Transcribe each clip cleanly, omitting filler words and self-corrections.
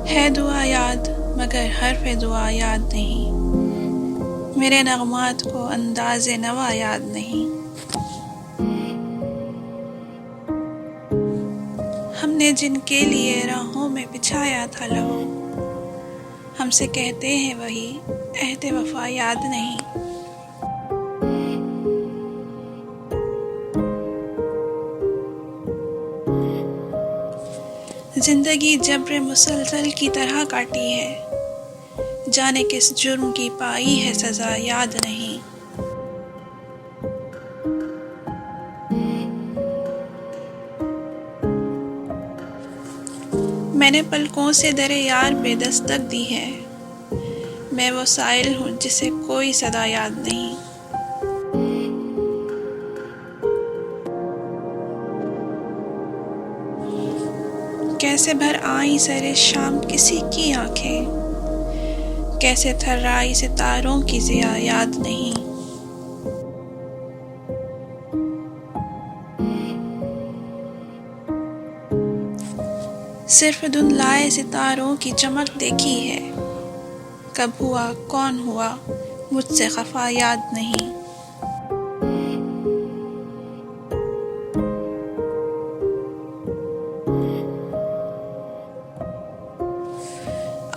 है दुआ याद मगर हर्फ दुआ याद नहीं, मेरे नगमात को अंदाज़े नवा याद नहीं। हमने जिनके लिए राहों में बिछाया था लहू, हमसे कहते हैं वही अहद वफा याद नहीं। जिंदगी जब्र मुसलसल की तरह काटी है, जाने किस जुर्म की पाई है सज़ा याद नहीं। मैंने पलकों से दरे यार पे दस्तक दी है, मैं वो साइल हूँ जिसे कोई सदा याद नहीं। कैसे भर आई सरे शाम किसी की आंखें, कैसे थर्राई सितारों की ज़िया याद नहीं। सिर्फ धुंधलाए सितारों की चमक देखी है, कब हुआ कौन हुआ मुझसे खफा याद नहीं।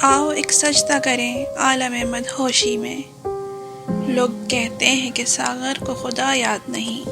आओ एक सजदा करें आलम मदहोशी में, लोग कहते हैं कि सागर को खुदा याद नहीं।